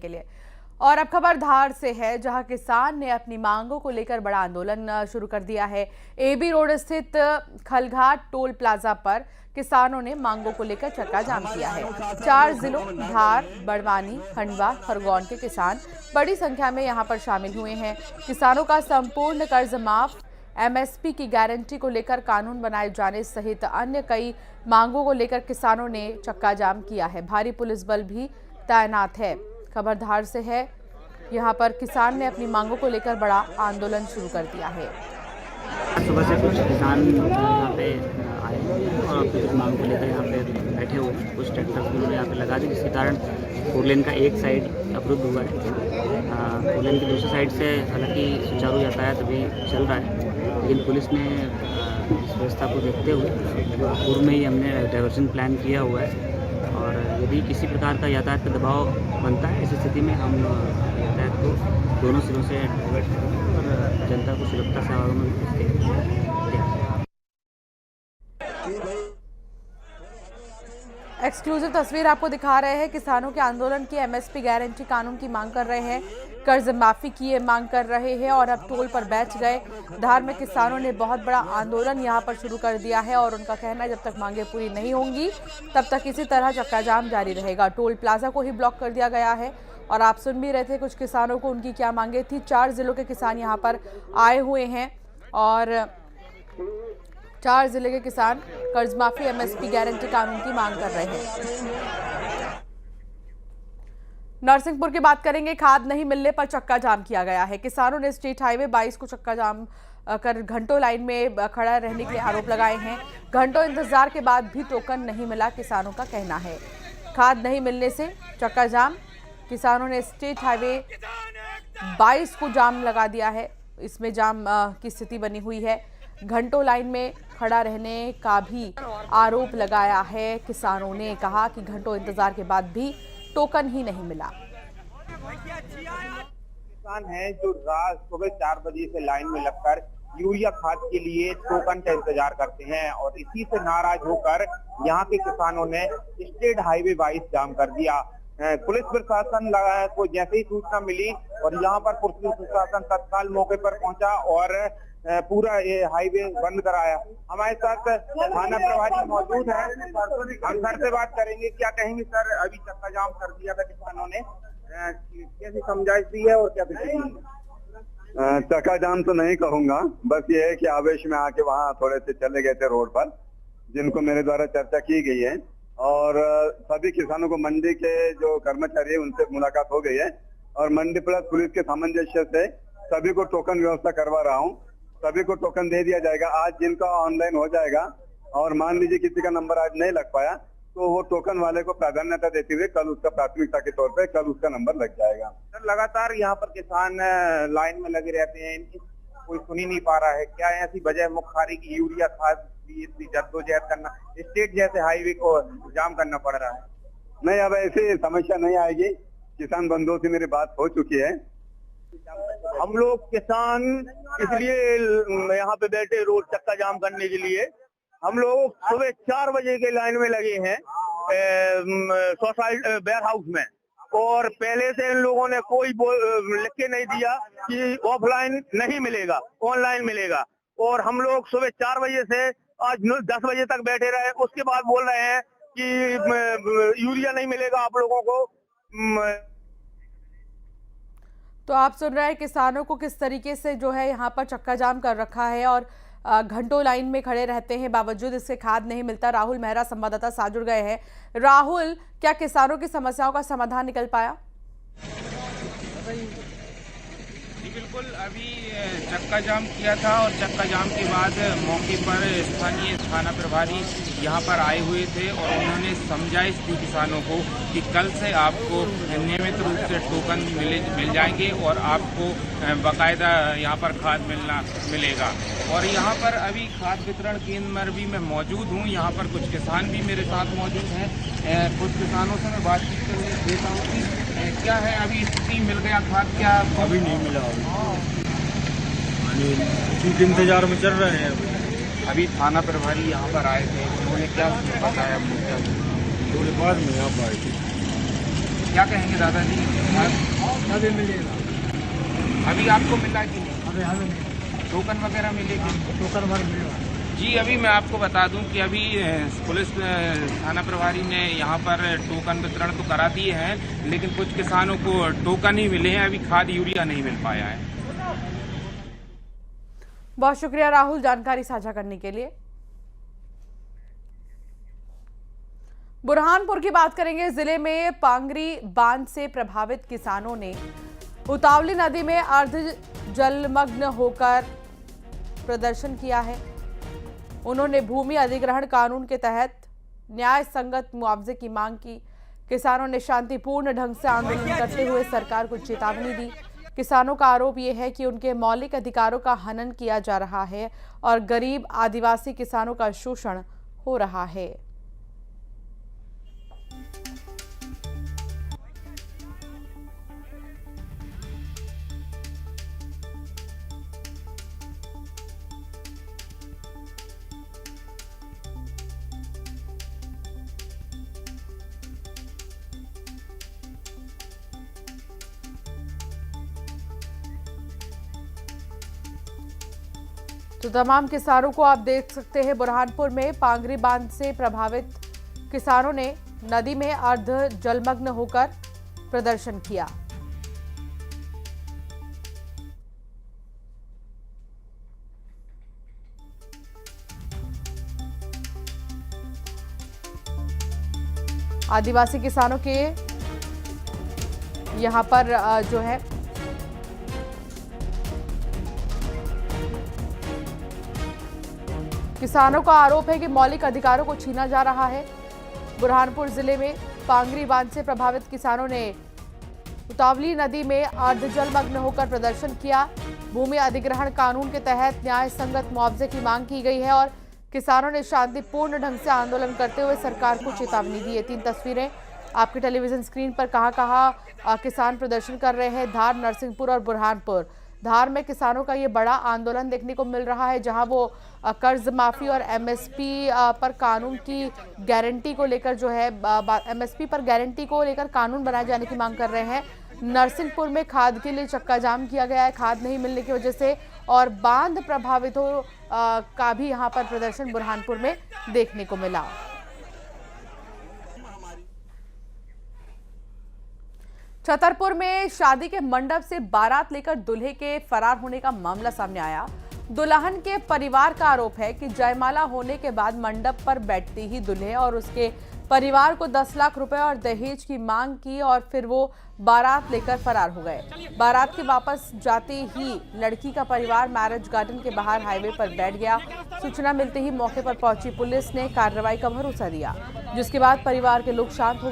के लिए। और अब खबर धार से है, जहां किसान ने अपनी मांगों को लेकर बड़ा आंदोलन शुरू कर दिया है। एबी रोड स्थित खलघाट टोल प्लाजा पर किसानों ने मांगों को लेकर चक्का जाम किया है। 4 जिलों धार, बड़वानी, खंडवा, खरगोन के किसान बड़ी संख्या में यहां पर शामिल हुए हैं। किसानों का संपूर्ण कर्ज माफ, एमएसपी की गारंटी को लेकर कानून बनाए जाने सहित अन्य कई मांगों को लेकर किसानों ने चक्का जाम किया है। भारी पुलिस बल भी तैनात है। खबर धार से है, यहाँ पर किसान ने अपनी मांगों को लेकर बड़ा आंदोलन शुरू कर दिया है। सुबह से कुछ किसान यहाँ पे आए और कुछ मांग को लेकर यहाँ पे बैठे हुए हैं। कुछ ट्रैक्टर्स उन्होंने यहाँ पे लगा दी, जिसके कारण फोर लेन का एक साइड अवरुद्ध हुआ है। फोर लेन की दूसरी साइड से हालांकि सुचारू यातायात अभी चल रहा है, लेकिन पुलिस ने इस व्यवस्था को देखते हुए पूर्व में ही हमने डाइवर्जन प्लान किया हुआ है। और यदि किसी प्रकार का यातायात का दबाव बनता है, ऐसी स्थिति में हम यातायात को दोनों सिरों से डाइवर्ट करेंगे और जनता को सुलभता से आवागमन देंगे। एक्सक्लूसिव तस्वीर आपको दिखा रहे हैं। किसानों के आंदोलन की एमएसपी गारंटी कानून की मांग कर रहे हैं, कर्ज माफी की मांग कर रहे हैं और अब टोल पर बैठ गए। धार में किसानों ने बहुत बड़ा आंदोलन यहां पर शुरू कर दिया है और उनका कहना है जब तक मांगे पूरी नहीं होंगी तब तक इसी तरह चक्का जाम जारी रहेगा। टोल प्लाजा को ही ब्लॉक कर दिया गया है और आप सुन भी रहे थे कुछ किसानों को उनकी क्या मांगे थी। 4 जिलों के किसान यहाँ पर आए हुए हैं और 4 जिले के किसान कर्ज माफी, एमएसपी गारंटी कानून की मांग कर रहे हैं। नरसिंहपुर की बात करेंगे। खाद नहीं मिलने पर चक्का जाम किया गया है। किसानों ने स्टेट हाईवे 22 को चक्का जाम कर घंटों लाइन में खड़ा रहने के लिए आरोप लगाए हैं। घंटों इंतजार के बाद भी टोकन नहीं मिला, किसानों का कहना है। खाद नहीं मिलने से चक्का जाम, किसानों ने स्टेट हाईवे 22 को जाम लगा दिया है। इसमें जाम की स्थिति बनी हुई है। घंटों लाइन में खड़ा रहने का भी आरोप लगाया है। किसानों ने कहा कि घंटों इंतजार के बाद भी टोकन ही नहीं मिला। किसान हैं जो रात सुबह 4 बजे से लाइन में लगकर यूरिया खाद के लिए टोकन का इंतजार करते हैं और इसी से नाराज होकर यहाँ के किसानों ने स्टेट हाईवे 22 जाम कर दिया। पुलिस प्रशासन को जैसे ही सूचना मिली और यहाँ पर पुलिस प्रशासन तत्काल मौके पर पहुंचा और पूरा ये हाईवे बंद कराया। हमारे साथ थाना प्रभारी मौजूद है, हम सर से बात करेंगे। क्या कहेंगे सर, अभी चक्का जाम कर दिया था किसानों ने, कैसी समझाइश दी है और क्या चक्का जाम तो नहीं कहूंगा, बस ये है कि आवेश में आके वहाँ थोड़े से चले गए थे रोड पर, जिनको मेरे द्वारा चर्चा की गई है और सभी किसानों को मंडी के जो कर्मचारी है उनसे मुलाकात हो गई है और मंडी प्लस पुलिस के सामंजस्य से सभी को टोकन व्यवस्था करवा रहा हूँ। सभी को टोकन दे दिया जाएगा। आज जिनका ऑनलाइन हो जाएगा और मान लीजिए किसी का नंबर आज नहीं लग पाया तो वो टोकन वाले को प्राधान्यता देते हुए कल उसका प्राथमिकता के तौर पे कल उसका नंबर लग जाएगा। सर, लगातार यहाँ पर किसान लाइन में लगे रहते हैं, इनकी कोई सुन ही नहीं पा रहा है। क्या ऐसी वजह मुख्तारी की यूरिया खाद की इतनी जद्दोजहद करना, स्टेट जैसे हाईवे को जाम करना पड़ रहा है? नहीं, अब ऐसी समस्या नहीं आएगी। किसान बंधुओं से मेरी बात हो चुकी है। हम लोग किसान इसलिए यहाँ पे बैठे रोड चक्का जाम करने के लिए। हम लोग सुबह 4 बजे के लाइन में लगे हैं सोसाइटी वेयर हाउस में और पहले से इन लोगों ने कोई लिख के नहीं दिया कि ऑफलाइन नहीं मिलेगा, ऑनलाइन मिलेगा। और हम लोग सुबह 4 बजे से आज 10 बजे तक बैठे रहे। उसके बाद बोल रहे हैं कि यूरिया नहीं मिलेगा आप लोगों को। तो आप सुन रहे हैं किसानों को किस तरीके से जो है यहाँ पर चक्का जाम कर रखा है और घंटों लाइन में खड़े रहते हैं, बावजूद इससे खाद नहीं मिलता। राहुल मेहरा संवाददाता साथ जुड़ गए हैं। राहुल, क्या किसानों की समस्याओं का समाधान निकल पाया? जी बिल्कुल, अभी चक्का जाम किया था और चक्का जाम के बाद मौके पर स्थानीय थाना प्रभारी यहाँ पर आए हुए थे और उन्होंने समझाइश दी किसानों को कि कल से आपको नियमित रूप से टोकन मिल जाएंगे और आपको बाकायदा यहाँ पर खाद मिलेगा। और यहाँ पर अभी खाद वितरण केंद्र में भी मैं मौजूद हूँ। यहाँ पर कुछ किसान भी मेरे साथ मौजूद हैं। कुछ किसानों से मैं बातचीत करने देता हूँ कि क्या है अभी स्थिति, मिल गया खाद? क्या अभी नहीं मिला, अभी इंतजार में चल रहे हैं। अभी थाना प्रभारी यहाँ पर आए थे, उन्होंने क्या बताया? थोड़ी बाद में यहाँ पर आए थे। क्या कहेंगे दादाजी? अभी मिलेगा, अभी आपको मिला कि नहीं? अभी हमें नहीं, टोकन वगैरह मिलेगी? टोकन भर मिलेगा। जी, अभी मैं आपको बता दूं कि अभी पुलिस थाना प्रभारी ने यहाँ पर टोकन वितरण तो करा दिए हैं, लेकिन कुछ किसानों को टोकन ही मिले हैं, अभी खाद यूरिया नहीं मिल पाया है। बहुत शुक्रिया राहुल जानकारी साझा करने के लिए। बुरहानपुर की बात करेंगे। जिले में पांगरी बांध से प्रभावित किसानों ने उतावली नदी में अर्ध जलमग्न होकर प्रदर्शन किया है। उन्होंने भूमि अधिग्रहण कानून के तहत न्याय संगत मुआवजे की मांग की। किसानों ने शांतिपूर्ण ढंग से आंदोलन करते हुए सरकार को चेतावनी दी। किसानों का आरोप यह है कि उनके मौलिक अधिकारों का हनन किया जा रहा है और गरीब आदिवासी किसानों का शोषण हो रहा है। तो तमाम किसानों को आप देख सकते हैं बुरहानपुर में पांगरी बांध से प्रभावित किसानों ने नदी में अर्ध जलमग्न होकर प्रदर्शन किया। आदिवासी किसानों के यहां पर जो है किसानों का आरोप है कि मौलिक अधिकारों को छीना जा रहा है। बुरहानपुर जिले में पांगरी बांध से प्रभावित किसानों ने उतावली नदी में अर्ध जलमग्न होकर प्रदर्शन किया। भूमि अधिग्रहण कानून के तहत न्याय संगत मुआवजे की मांग की गई है और किसानों ने शांतिपूर्ण ढंग से आंदोलन करते हुए सरकार को चेतावनी दी है। 3 तस्वीरें आपके टेलीविजन स्क्रीन पर कहां किसान प्रदर्शन कर रहे हैं। धार, नरसिंहपुर और बुरहानपुर। धार में किसानों का ये बड़ा आंदोलन देखने को मिल रहा है, जहां वो कर्ज माफी और एमएसपी पर कानून की गारंटी को लेकर जो है एमएसपी पर गारंटी को लेकर कानून बनाए जाने की मांग कर रहे हैं। नरसिंहपुर में खाद के लिए चक्का जाम किया गया है, खाद नहीं मिलने की वजह से, और बांध प्रभावितों का भी यहां पर प्रदर्शन बुरहानपुर में देखने को मिला। छतरपुर में शादी के मंडप से बारात लेकर दूल्हे के फरार होने का मामला सामने आया। दुल्हन के परिवार का आरोप है कि जयमाला होने के बाद मंडप पर बैठते ही दूल्हे और उसके परिवार को 10 लाख रुपए और दहेज की मांग की और फिर वो बारात लेकर फरार हो गए। बारात के वापस जाते ही लड़की का परिवार मैरिज गार्डन के बाहर हाईवे पर बैठ गया। सूचना मिलते ही मौके पर पहुंची पुलिस ने कार्रवाई का भरोसा दिया, जिसके बाद परिवार के लोग शांत हो